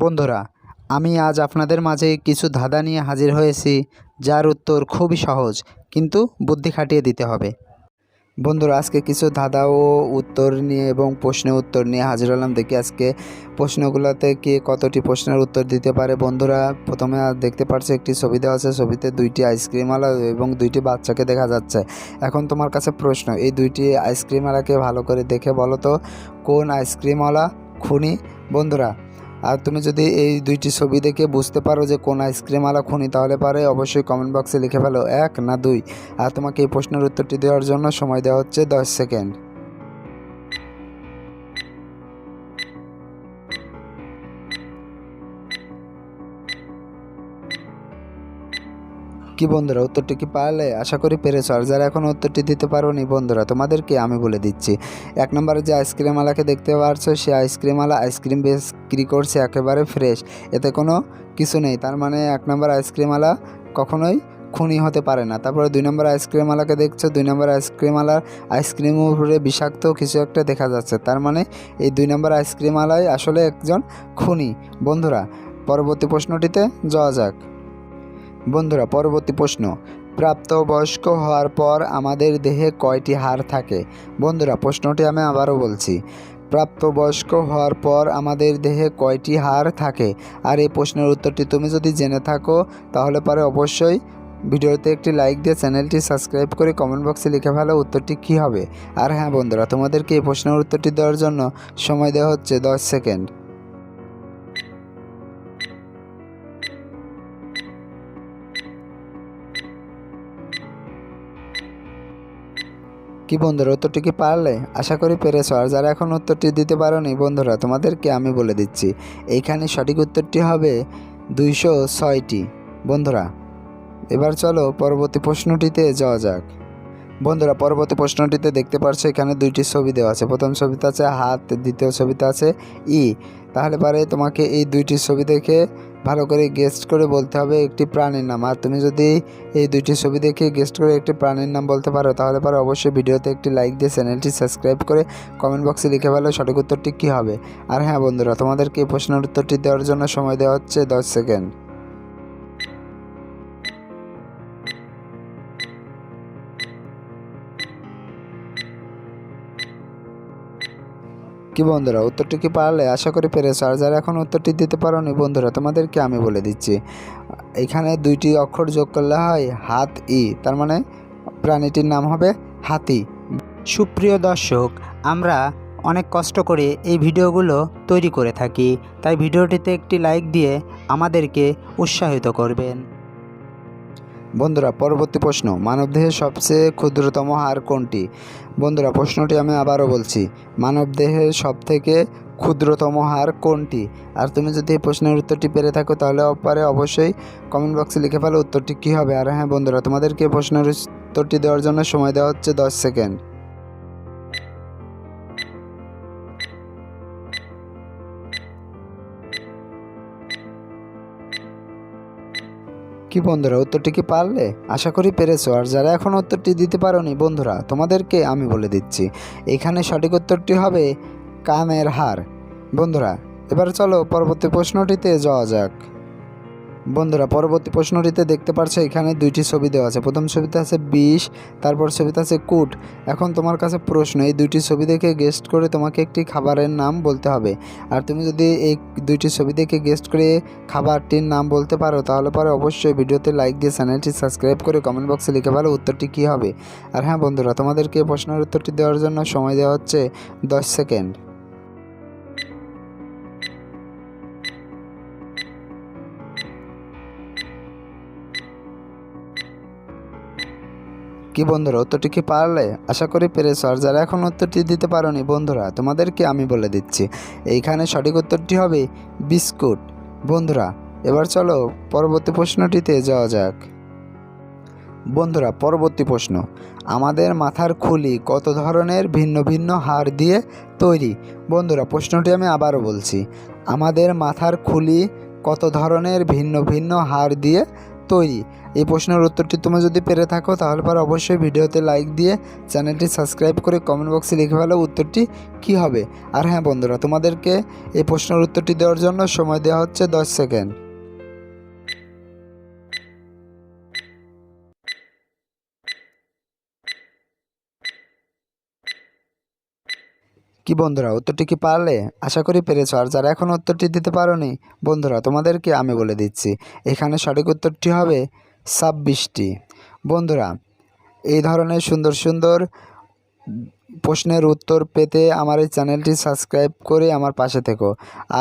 বন্ধুরা, আমি আজ আপনাদের মাঝে কিছু ধাঁধা নিয়ে হাজির হয়েছি, যার উত্তর খুবই সহজ, কিন্তু বুদ্ধি খাটিয়ে দিতে হবে। বন্ধুরা, আজকে কিছু ধাঁধা ও উত্তর নিয়ে এবং প্রশ্নের উত্তর নিয়ে হাজির হলাম। দেখি আজকে প্রশ্নগুলোতে কে কতটি প্রশ্নের উত্তর দিতে পারে। বন্ধুরা, প্রথমে দেখতে পাচ্ছি একটি ছবি দেওয়া আছে। ছবিতে দুইটি আইসক্রিমওয়ালা এবং দুইটি বাচ্চাকে দেখা যাচ্ছে। এখন তোমার কাছে প্রশ্ন, এই দুইটি আইসক্রিমওয়ালাকে ভালো করে দেখে বলো তো কোন আইসক্রিমওয়ালা খুনি। বন্ধুরা, আর তুমি যদি এই দুইটি ছবি দেখে বুঝতে পারো যে কোন আইসক্রিমওয়ালা খুনি, তাহলে পারে অবশ্যই কমেন্ট বক্সে লিখে ফেলো 1 না 2। আর তোমাকে এই প্রশ্নের উত্তরটি দেওয়ার জন্য সময় দেওয়া হচ্ছে 10 সেকেন্ড। কি বন্ধুরা, উত্তরটি কি পারলে? আশা করি পেরেছো। আর যারা এখন উত্তরটি দিতে পারোনি বন্ধুরা, তোমাদেরকে আমি বলে দিচ্ছি। 1 নম্বরে যে আইসক্রিমওয়ালাকে দেখতে পারছো, সে আইসক্রিমওয়ালা আইসক্রিম বিক্রি করছে একেবারে ফ্রেশ, এতে কোনো কিছু নেই। তার মানে 1 নম্বর আইসক্রিমওয়ালা কখনোই খুনি হতে পারে না। তারপরে 2 নম্বর আইসক্রিমওয়ালাকে দেখছো, 2 নম্বর আইসক্রিমওয়ালার আইসক্রিমের উপরে বিষাক্ত কিছু একটা দেখা যাচ্ছে। তার মানে এই 2 নম্বর আইসক্রিমওয়ালাই আসলে একজন খুনি। বন্ধুরা, পরবর্তী প্রশ্নটিতে যাওয়া যাক। বন্ধুরা, পরবর্তী প্রশ্ন, প্রাপ্তবয়স্ক হওয়ার পর আমাদের দেহে কয়টি হাড় থাকে? বন্ধুরা, প্রশ্নটি আমি আবারও বলছি, প্রাপ্তবয়স্ক হওয়ার পর আমাদের দেহে কয়টি হাড় থাকে? আর এই প্রশ্নের উত্তরটি তুমি যদি জেনে থাকো, তাহলে পরে অবশ্যই ভিডিওতে একটি লাইক দিয়ে চ্যানেলটি সাবস্ক্রাইব করে কমেন্ট বক্সে লিখে ফেলো উত্তরটি কী হবে। আর হ্যাঁ বন্ধুরা, তোমাদেরকে এই প্রশ্নের উত্তরটি দেওয়ার জন্য সময় দেওয়া হচ্ছে 10 সেকেন্ড। কি বন্ধুরা, উত্তরটি কি পারলে? আশা করি পেরেছো। আর যারা এখন উত্তরটি দিতে পারোনি বন্ধুরা, তোমাদেরকে আমি বলে দিচ্ছি, এইখানে সঠিক উত্তরটি হবে 206টি। বন্ধুরা, এবার চলো পরবর্তী প্রশ্নটিতে যাওয়া যাক। বন্ধুরা, পরবর্তী প্রশ্নটিতে দেখতে পাচ্ছ এখানে দুইটি ছবি দেওয়া আছে। প্রথম ছবিতে আছে হাত, দ্বিতীয় ছবিতে আছে ই। তাহলে পারে তোমাকে এই দুইটি ছবি দেখে ভালো করে গেস্ট করে বলতে হবে একটি প্রাণীর নাম। আর তুমি যদি এই দুইটি ছবি দেখে গেস্ট করে একটি প্রাণীর নাম বলতে পারো, তাহলে পারে অবশ্যই ভিডিওতে একটি লাইক দিয়ে চ্যানেলটি সাবস্ক্রাইব করে কমেন্ট বক্সে লিখে ফেলো সঠিক উত্তরটি কী হবে। আর হ্যাঁ বন্ধুরা, তোমাদেরকে এই প্রশ্নের উত্তরটি দেওয়ার জন্য সময় দেওয়া হচ্ছে 10 সেকেন্ড। কি বন্ধুরা, উত্তরটি কি পারলে? আশা করি পেরেছো। আর যারা এখন উত্তরটি দিতে পারোনি বন্ধুরা, তোমাদেরকে আমি বলে দিচ্ছি, এখানে দুইটি অক্ষর যোগ করলে হয় হাত ই, তার মানে প্রাণীটির নাম হবে হাতি। সুপ্রিয় দর্শক, আমরা অনেক কষ্ট করে এই ভিডিওগুলো তৈরি করে থাকি, তাই ভিডিওটিতে একটি লাইক দিয়ে আমাদেরকে উৎসাহিত করবেন। বন্ধুরা, পরবর্তী প্রশ্ন, মানবদেহের সবচেয়ে ক্ষুদ্রতম হাড় কোনটি? বন্ধুরা, প্রশ্নটি আমি আবারও বলছি, মানবদেহের সবথেকে ক্ষুদ্রতম হাড় কোনটি? আর তুমি যদি এই প্রশ্নের উত্তরটি পেরে থাকো, তাহলে পারে অবশ্যই কমেন্ট বক্সে লিখে ফেলো উত্তরটি কী হবে। আর হ্যাঁ বন্ধুরা, তোমাদেরকে প্রশ্নের উত্তরটি দেওয়ার জন্য সময় দেওয়া হচ্ছে 10 সেকেন্ড। কি বন্ধুরা, উত্তরটি কি পারলে? আশা করি পেরেছো। আর যারা এখন উত্তরটি দিতে পারোনি বন্ধুরা, তোমাদেরকে আমি বলে দিচ্ছি, এখানে সঠিক উত্তরটি হবে কানের হাড়। বন্ধুরা, এবার চলো পরবর্তী প্রশ্নটিতে যাওয়া যাক। বন্ধুরা, পরবর্তী প্রশ্নটিতে দেখতে পাচ্ছ এখানে দুইটি ছবি দেওয়া আছে। প্রথম ছবিতে আছে 20, তারপর ছবিতে আছে কুট। এখন তোমার কাছে প্রশ্ন, এই দুইটি ছবি দেখে গেস্ট করে তোমাকে একটি খাবারের নাম বলতে হবে। আর তুমি যদি এই দুইটি ছবি দেখে গেস্ট করে খাবারটির নাম বলতে পারো, তাহলে পরে অবশ্যই ভিডিওতে লাইক দিয়ে চ্যানেলটি সাবস্ক্রাইব করে কমেন্ট বক্সে লিখে ফেলো উত্তরটি কী হবে। আর হ্যাঁ বন্ধুরা, তোমাদেরকে প্রশ্নের উত্তরটি দেওয়ার জন্য সময় দেওয়া হচ্ছে 10 সেকেন্ড। কি বন্ধুরা, উত্তরটি কি পারলে? আশা করি পেরেছো। আর যারা এখন উত্তরটি দিতে পারোনি বন্ধুরা, তোমাদেরকে আমি বলে দিচ্ছি, এইখানে সঠিক উত্তরটি হবে বিস্কুট। বন্ধুরা, এবার চলো পরবর্তী প্রশ্নটিতে যাওয়া যাক। বন্ধুরা, পরবর্তী প্রশ্ন, আমাদের মাথার খুলি কত ধরনের ভিন্ন ভিন্ন হাড় দিয়ে তৈরি? বন্ধুরা, প্রশ্নটি আমি আবারও বলছি, আমাদের মাথার খুলি কত ধরনের ভিন্ন ভিন্ন হাড় দিয়ে তৈরি? এই প্রশ্নের উত্তরটি তুমি যদি পেরে থাকো তাহলে পর অবশ্যই ভিডিওতে লাইক দিয়ে চ্যানেলটি সাবস্ক্রাইব করে কমেন্ট বক্সে লিখে ফেলো উত্তরটি কী হবে। আর হ্যাঁ বন্ধুরা, তোমাদেরকে এই প্রশ্নের উত্তরটি দেওয়ার জন্য সময় দেওয়া হচ্ছে 10 সেকেন্ড। কি বন্ধুরা, উত্তরটি কি পারলে? আশা করি পেরেছো। আর যারা এখন উত্তরটি দিতে পারোনি বন্ধুরা, তোমাদেরকে আমি বলে দিচ্ছি, এখানে সঠিক উত্তরটি হবে 26টি। বন্ধুরা, এই ধরনের সুন্দর সুন্দর প্রশ্নের উত্তর পেতে আমার এই চ্যানেলটি সাবস্ক্রাইব করে আমার পাশে থেকো।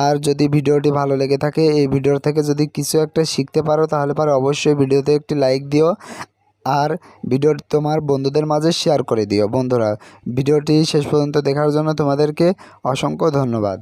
আর যদি ভিডিওটি ভালো লেগে থাকে, এই ভিডিও থেকে যদি কিছু একটা শিখতে পারো তাহলে অবশ্যই ভিডিওতে একটি লাইক দিও। আর ভিডিওটি তোমার বন্ধুদের মাঝে শেয়ার করে দিও। বন্ধুরা, ভিডিওটি শেষ পর্যন্ত দেখার জন্য তোমাদেরকে অসংখ্য ধন্যবাদ।